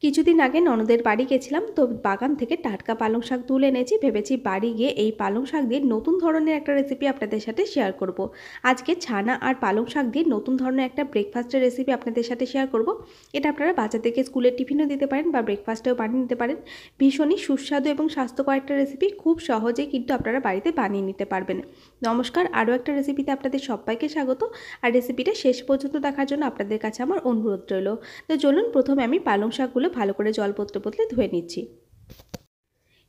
কিছুদিন আগে ননদের বাড়ি গেছিলাম, তো বাগান থেকে টাটকা পালং শাক তুলে এনেছি। ভেবেছি বাড়ি গিয়ে এই পালং শাক দিয়ে নতুন ধরনের একটা রেসিপি আপনাদের সাথে শেয়ার করব। আজকে ছানা আর পালং শাক দিয়ে নতুন ধরনের একটা ব্রেকফাস্টের রেসিপি আপনাদের সাথে শেয়ার করব। এটা আপনারা বাচ্চাদেরকে স্কুলের টিফিনও দিতে পারেন বা ব্রেকফাস্টেও বানিয়ে নিতে পারেন। ভীষণই সুস্বাদু এবং স্বাস্থ্যকর একটা রেসিপি, খুব সহজে কিন্তু আপনারা বাড়িতে বানিয়ে নিতে পারবেন। নমস্কার, আরও একটা রেসিপিতে আপনাদের সবাইকে স্বাগত। আর রেসিপিটা শেষ পর্যন্ত দেখার জন্য আপনাদের কাছে আমার অনুরোধ রইল। তো চলুন, প্রথমে আমি পালং শাকগুলো ভালো করে জল বদলে ধুয়ে নিচ্ছি।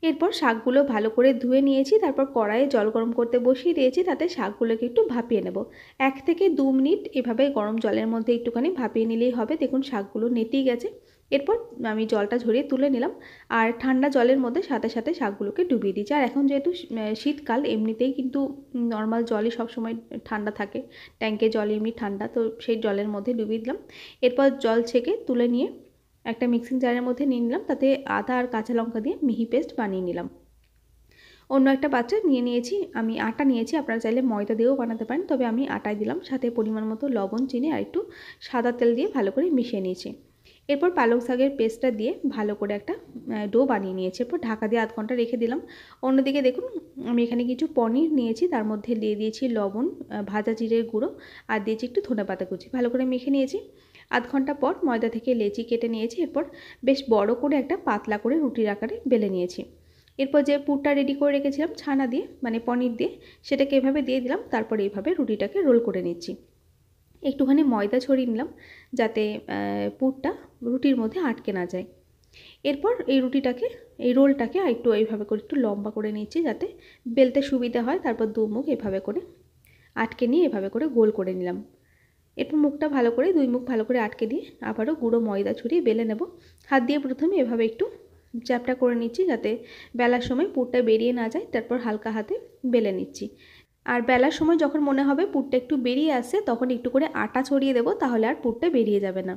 এরপর শাকগুলো ভালো করে ধুয়ে নিয়েছি, তারপর কড়াইয়ে জল গরম করতে বসিয়ে দিয়েছি। তাতে শাকগুলোকে একটু ভাপিয়ে নেব। 1 থেকে 2 মিনিট এভাবে গরম জলের মধ্যে একটুখানি ভাপিয়ে নিলেই হবে। দেখুন শাকগুলো নেতেই গেছে। এরপর আমি জলটা ঝরিয়ে তুলে নিলাম আর ঠান্ডা জলের মধ্যে সাথে সাথে শাকগুলোকে ডুবিয়ে দিচ্ছি। আর এখন যেহেতু শীতকাল, এমনিতেই কিন্তু নর্মাল জলই সবসময় ঠান্ডা থাকে, ট্যাঙ্কের জল এমনি ঠান্ডা, তো সেই জলের মধ্যে ডুবিয়ে দিলাম। এরপর জল ছেঁকে তুলে নিয়ে একটা মিক্সিং জারের মধ্যে নিয়ে নিলাম। তাতে আদা আর কাঁচা লঙ্কা দিয়ে মিহি পেস্ট বানিয়ে নিলাম। অন্য একটা পাত্রে নিয়েছি আমি আটা নিয়েছি, আপনারা চাইলে ময়দা দিয়েও বানাতে পারেন, তবে আমি আটায় দিলাম। সাথে পরিমাণ মতো লবণ, চিনি আর একটু সাদা তেল দিয়ে ভালো করে মিশিয়ে নিয়েছি। এরপর পালং শাকের পেস্টটা দিয়ে ভালো করে একটা ডো বানিয়ে নিয়েছি। এরপর ঢাকা দিয়ে আধ ঘন্টা রেখে দিলাম। অন্যদিকে দেখুন, আমি এখানে কিছু পনির নিয়েছি, তার মধ্যে দিয়ে দিয়েছি লবণ, ভাজা জিরের গুঁড়ো আর দিয়েছি একটু ধনেপাতা কুচি। ভালো করে মেখে নিয়েছি। আধ ঘন্টা পর ময়দা থেকে লেচি কেটে নিয়েছি। এরপর বেশ বড় করে একটা পাতলা করে রুটির আকারে বেলে নিয়েছি। এরপর যে পুরটা রেডি করে রেখেছিলাম ছানা দিয়ে, মানে পনির দিয়ে, সেটাকে এভাবে দিয়ে দিলাম। তারপর এইভাবে রুটিটাকে রোল করে নিচ্ছি। একটুখানি ময়দা ছড়িয়ে নিলাম যাতে পুরটা রুটির মধ্যে আটকে না যায়। এরপর এই রোলটাকে একটু এইভাবে করে একটু লম্বা করে নিচ্ছি যাতে বেলতে সুবিধা হয়। তারপর দু মুখ এভাবে করে আটকে নিয়ে এভাবে করে গোল করে নিলাম। এরপর মুখটা ভালো করে, 2 মুখ ভালো করে আটকে দিয়ে আবারও গুঁড়ো ময়দা ছড়িয়ে বেলে নেব। হাত দিয়ে প্রথমে এভাবে একটু চ্যাপটা করে নিচ্ছি যাতে বেলার সময় পুরটা বেরিয়ে না যায়। তারপর হালকা হাতে বেলে নিচ্ছি। আর বেলার সময় যখন মনে হবে পুরটা একটু বেরিয়ে আসছে, তখন একটু করে আটা ছড়িয়ে দেবো, তাহলে আর পুরটা বেরিয়ে যাবে না।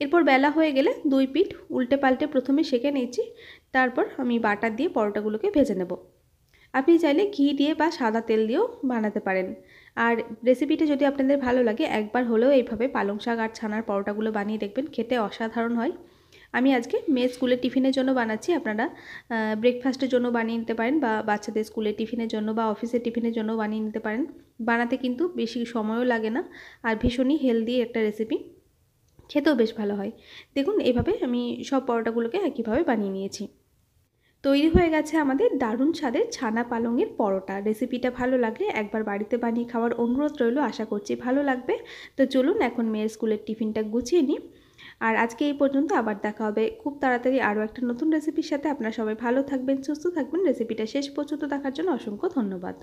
এরপর বেলা হয়ে গেলে 2 পিঠ উল্টে পাল্টে প্রথমে সেঁকে নিচ্ছি। তারপর আমি বাটার দিয়ে পরোটাগুলোকে ভেজে নেব। আপনি চাইলে ঘি দিয়ে বা সাদা তেল দিয়েও বানাতে পারেন। আর রেসিপিটা যদি আপনাদের ভালো লাগে, একবার হলেও এইভাবে পালং শাক আর ছানার পরোটাগুলো বানিয়ে দেখবেন, খেতে অসাধারণ হয়। আমি আজকে মেয়ে স্কুলের টিফিনের জন্য বানাচ্ছি। আপনারা ব্রেকফাস্টের জন্য বানিয়ে নিতে পারেন, বা বাচ্চাদের স্কুলের টিফিনের জন্য বা অফিসের টিফিনের জন্য বানিয়ে নিতে পারেন। বানাতে কিন্তু বেশি সময়ও লাগে না, আর ভীষণই হেলদি একটা রেসিপি, খেতেও বেশ ভালো হয়। দেখুন এইভাবে আমি সব পরোটাগুলোকে একইভাবে বানিয়ে নিয়েছি। তৈরি হয়ে গেছে আমাদের দারুণ স্বাদের ছানা পালংয়ের পরোটা। রেসিপিটা ভালো লাগলে একবার বাড়িতে বানিয়ে খাওয়ার অনুরোধ রইল, আশা করছি ভালো লাগবে। তো চলুন এখন মেয়ের স্কুলের টিফিনটা গুছিয়ে নিই। আর আজকে এই পর্যন্ত, আবার দেখা হবে খুব তাড়াতাড়ি আরও একটা নতুন রেসিপির সাথে। আপনারা সবাই ভালো থাকবেন, সুস্থ থাকবেন। রেসিপিটা শেষ পর্যন্ত দেখার জন্য অসংখ্য ধন্যবাদ।